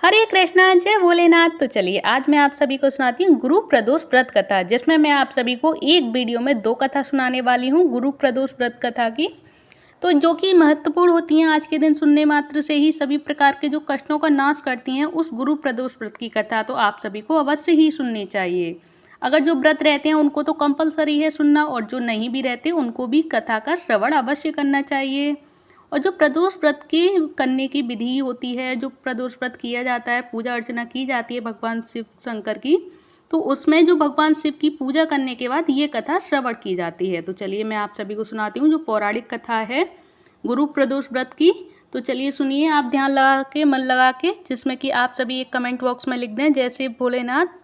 हरे कृष्णा जय भोलेनाथ। तो चलिए आज मैं आप सभी को सुनाती हूँ गुरु प्रदोष व्रत कथा, जिसमें मैं आप सभी को एक वीडियो में 2 कथा सुनाने वाली हूँ गुरु प्रदोष व्रत कथा की। तो जो कि महत्वपूर्ण होती हैं, आज के दिन सुनने मात्र से ही सभी प्रकार के जो कष्टों का नाश करती हैं, उस गुरु प्रदोष व्रत की कथा तो आप सभी को अवश्य ही सुननी चाहिए। अगर जो व्रत रहते हैं उनको तो कंपलसरी है सुनना, और जो नहीं भी रहते उनको भी कथा का श्रवण अवश्य करना चाहिए। और जो प्रदोष व्रत की करने की विधि होती है, जो प्रदोष व्रत किया जाता है, पूजा अर्चना की जाती है भगवान शिव शंकर की, तो उसमें जो भगवान शिव की पूजा करने के बाद ये कथा श्रवण की जाती है। तो चलिए मैं आप सभी को सुनाती हूँ जो पौराणिक कथा है गुरु प्रदोष व्रत की। तो चलिए सुनिए आप ध्यान लगा के, मन लगा के, जिसमें कि आप सभी एक कमेंट बॉक्स में लिख दें जय शिव भोलेनाथ।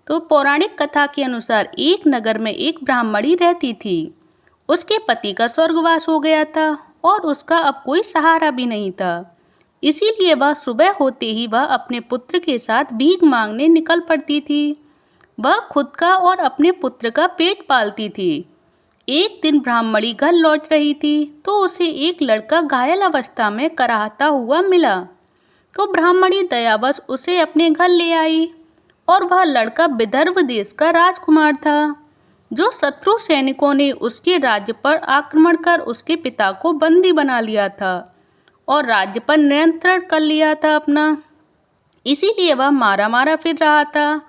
तो पौराणिक कथा के अनुसार एक नगर में एक ब्राह्मणी रहती थी। उसके पति का स्वर्गवास हो गया था और उसका अब कोई सहारा भी नहीं था। इसीलिए वह सुबह होते ही वह अपने पुत्र के साथ भीख मांगने निकल पड़ती थी। वह खुद का और अपने पुत्र का पेट पालती थी। एक दिन ब्राह्मणी घर लौट रही थी तो उसे एक लड़का घायल अवस्था में कराहता हुआ मिला। तो ब्राह्मणी दयावश उसे अपने घर ले आई, और वह लड़का विदर्भ देश का राजकुमार था, जो शत्रु सैनिकों ने उसके राज्य पर आक्रमण कर उसके पिता को बंदी बना लिया था और राज्य पर नियंत्रण कर लिया था अपना। इसीलिए वह मारा मारा फिर रहा था,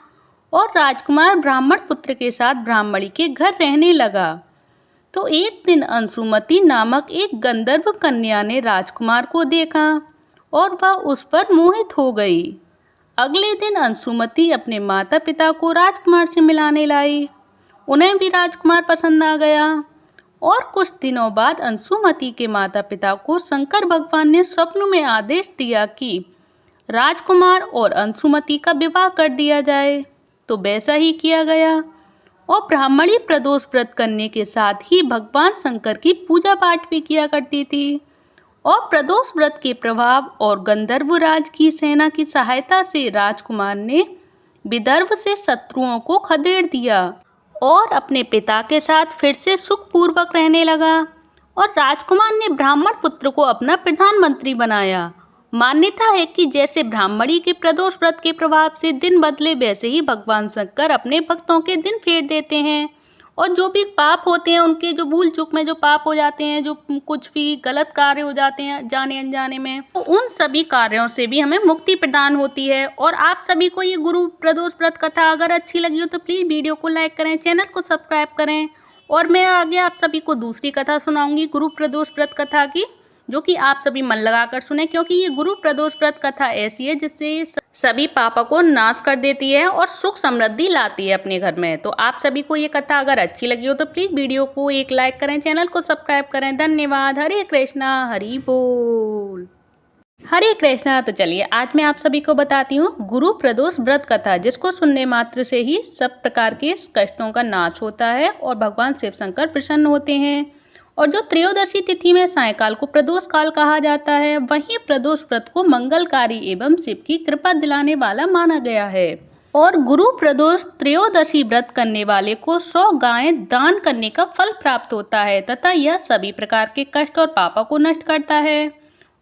और राजकुमार ब्राह्मण पुत्र के साथ ब्राह्मणी के घर रहने लगा। तो एक दिन अंशुमति नामक एक गंधर्व कन्या ने राजकुमार को देखा और वह उस पर मोहित हो गई। अगले दिन अंशुमति अपने माता पिता को राजकुमार से मिलाने लाई। उन्हें भी राजकुमार पसंद आ गया, और कुछ दिनों बाद अंशुमति के माता पिता को शंकर भगवान ने स्वप्न में आदेश दिया कि राजकुमार और अंशुमति का विवाह कर दिया जाए। तो वैसा ही किया गया, और ब्राह्मणी प्रदोष व्रत करने के साथ ही भगवान शंकर की पूजा पाठ भी किया करती थी। और प्रदोष व्रत के प्रभाव और गंधर्व राज की सेना की सहायता से राजकुमार ने विदर्भ से शत्रुओं को खदेड़ दिया और अपने पिता के साथ फिर से सुखपूर्वक रहने लगा। और राजकुमार ने ब्राह्मण पुत्र को अपना प्रधानमंत्री बनाया। मान्यता है कि जैसे ब्राह्मणी के प्रदोष व्रत के प्रभाव से दिन बदले, वैसे ही भगवान शंकर अपने भक्तों के दिन फेर देते हैं, और जो भी पाप होते हैं उनके, जो भूल चूक में जो पाप हो जाते हैं, जो कुछ भी गलत कार्य हो जाते हैं जाने अनजाने में, तो उन सभी कार्यों से भी हमें मुक्ति प्रदान होती है। और आप सभी को ये गुरु प्रदोष व्रत कथा अगर अच्छी लगी हो तो प्लीज़ वीडियो को लाइक करें, चैनल को सब्सक्राइब करें। और मैं आगे आप सभी को दूसरी कथा सुनाऊंगी गुरु प्रदोष व्रत कथा की, जो कि आप सभी मन लगाकर सुने, क्योंकि ये गुरु प्रदोष व्रत कथा ऐसी है जिससे सभी पापों को नाश कर देती है और सुख समृद्धि लाती है अपने घर में। तो आप सभी को ये कथा अगर अच्छी लगी हो तो प्लीज़ वीडियो को एक लाइक करें, चैनल को सब्सक्राइब करें। धन्यवाद। हरे कृष्णा हरि बोल। हरे कृष्णा। तो चलिए आज मैं आप सभी को बताती हूँ गुरु प्रदोष व्रत कथा, जिसको सुनने मात्र से ही सब प्रकार के कष्टों का नाश होता है और भगवान शिव शंकर प्रसन्न होते हैं। और जो त्रयोदशी तिथि में सायकाल को प्रदोष काल कहा जाता है, वहीं प्रदोष व्रत को मंगलकारी एवं शिव की कृपा दिलाने वाला माना गया है। और गुरु प्रदोष त्रयोदशी व्रत करने वाले को 100 गायें दान करने का फल प्राप्त होता है, तथा यह सभी प्रकार के कष्ट और पापों को नष्ट करता है।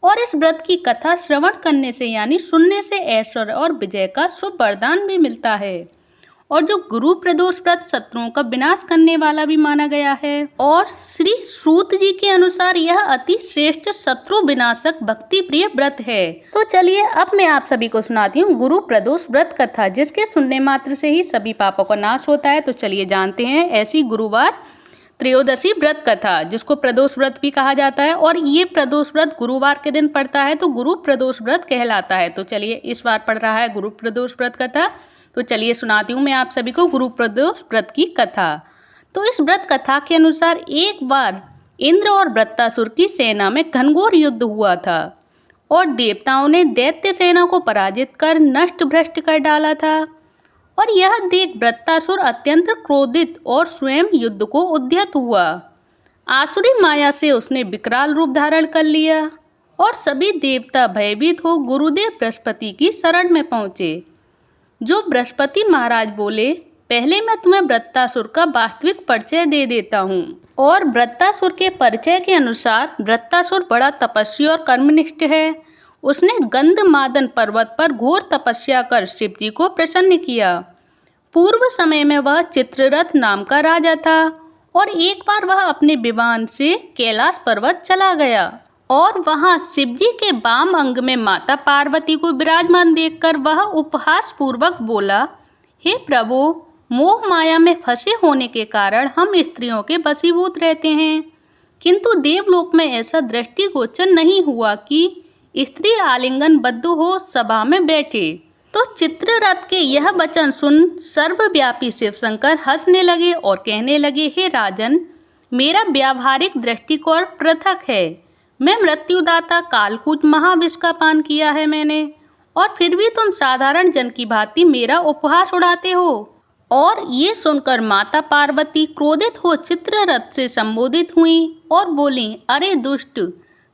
और इस व्रत की कथा श्रवण करने से यानी सुनने से ऐश्वर्य और विजय का शुभ वरदान भी मिलता है। और जो गुरु प्रदोष व्रत शत्रुओं का विनाश करने वाला भी माना गया है। और श्री सूत जी के अनुसार यह अति श्रेष्ठ शत्रु विनाशक भक्ति प्रिय व्रत है। तो चलिए अब मैं आप सभी को सुनाती हूँ गुरु प्रदोष व्रत कथा, जिसके सुनने मात्र से ही सभी पापों का नाश होता है। तो चलिए जानते हैं ऐसी गुरुवार त्रयोदशी व्रत कथा, जिसको प्रदोष व्रत भी कहा जाता है। और ये प्रदोष व्रत गुरुवार के दिन पड़ता है तो गुरु प्रदोष व्रत कहलाता है। तो चलिए इस बार पढ़ रहा है गुरु प्रदोष व्रत कथा। तो चलिए सुनाती हूँ मैं आप सभी को गुरु प्रदोष व्रत की कथा। तो इस व्रत कथा के अनुसार एक बार इंद्र और वृत्तासुर की सेना में घनघोर युद्ध हुआ था, और देवताओं ने दैत्य सेना को पराजित कर नष्ट भ्रष्ट कर डाला था। और यह देख वृत्तासुर अत्यंत क्रोधित और स्वयं युद्ध को उद्यत हुआ। आसुरी माया से उसने विकराल रूप धारण कर लिया, और सभी देवता भयभीत हो गुरुदेव बृहस्पति की शरण में पहुँचे। जो बृहस्पति महाराज बोले, पहले मैं तुम्हें वृत्तासुर का वास्तविक परिचय दे देता हूँ। और वृत्तासुर के परिचय के अनुसार वृत्तासुर बड़ा तपस्वी और कर्मनिष्ठ है, उसने गंधमादन पर्वत पर घोर तपस्या कर शिव जी को प्रसन्न किया। पूर्व समय में वह चित्ररथ नाम का राजा था और एक बार वह अपने विमान से कैलाश पर्वत चला गया और वहां शिव जी के वाम अंग में माता पार्वती को विराजमान देखकर वह उपहास पूर्वक बोला, हे प्रभु, मोह माया में फंसे होने के कारण हम स्त्रियों के वशीभूत रहते हैं, किंतु देवलोक में ऐसा दृष्टिगोचर नहीं हुआ कि स्त्री आलिंगन बद्ध हो सभा में बैठे। तो चित्ररथ के यह वचन सुन सर्वव्यापी शिवशंकर हंसने लगे और कहने लगे, हे राजन, मेरा व्यावहारिक दृष्टिकोण पृथक है। मैं मृत्युदाता कालकूट महाविष का पान किया है मैंने, और फिर भी तुम साधारण जन की भांति मेरा उपहास उड़ाते हो। और ये सुनकर माता पार्वती क्रोधित हो चित्ररथ से संबोधित हुई और बोली, अरे दुष्ट,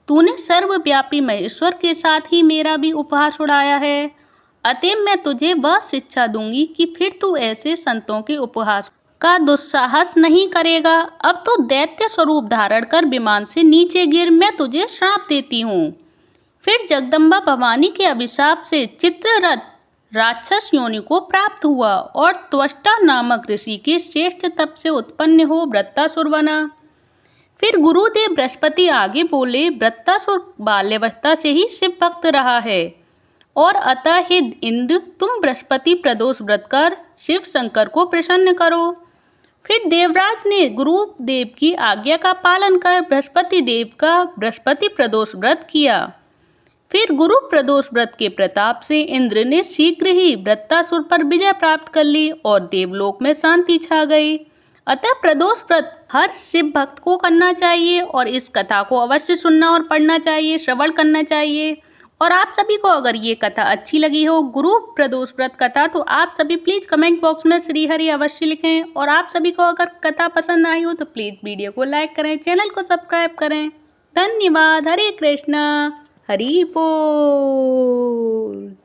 तूने सर्वव्यापी महेश्वर के साथ ही मेरा भी उपहास उड़ाया है। अतएव मैं तुझे वह शिक्षा दूंगी कि फिर तू ऐसे संतों के उपहास का दुस्साहस नहीं करेगा। अब तो दैत्य स्वरूप धारण कर विमान से नीचे गिर, मैं तुझे श्राप देती हूँ। फिर जगदम्बा भवानी के अभिशाप से चित्ररथ राक्षस योनि को प्राप्त हुआ और त्वष्टा नामक ऋषि के श्रेष्ठ तप से उत्पन्न हो वृत्तासुर बना। फिर गुरुदेव बृहस्पति आगे बोले, वृत्तासुर बाल्यावस्था से ही शिव भक्त रहा है और अतः हे इंद्र, तुम बृहस्पति प्रदोष व्रत कर शिव शंकर को प्रसन्न करो। फिर देवराज ने गुरुदेव की आज्ञा का पालन कर बृहस्पति देव का बृहस्पति प्रदोष व्रत किया। फिर गुरु प्रदोष व्रत के प्रताप से इंद्र ने शीघ्र ही वृत्तासुर पर विजय प्राप्त कर ली और देवलोक में शांति छा गई। अतः प्रदोष व्रत हर शिव भक्त को करना चाहिए और इस कथा को अवश्य सुनना और पढ़ना चाहिए, श्रवण करना चाहिए। और आप सभी को अगर ये कथा अच्छी लगी हो, गुरु प्रदोष व्रत कथा, तो आप सभी प्लीज़ कमेंट बॉक्स में श्री हरि अवश्य लिखें। और आप सभी को अगर कथा पसंद आई हो तो प्लीज़ वीडियो को लाइक करें, चैनल को सब्सक्राइब करें। धन्यवाद। हरे कृष्णा, हरि बोल।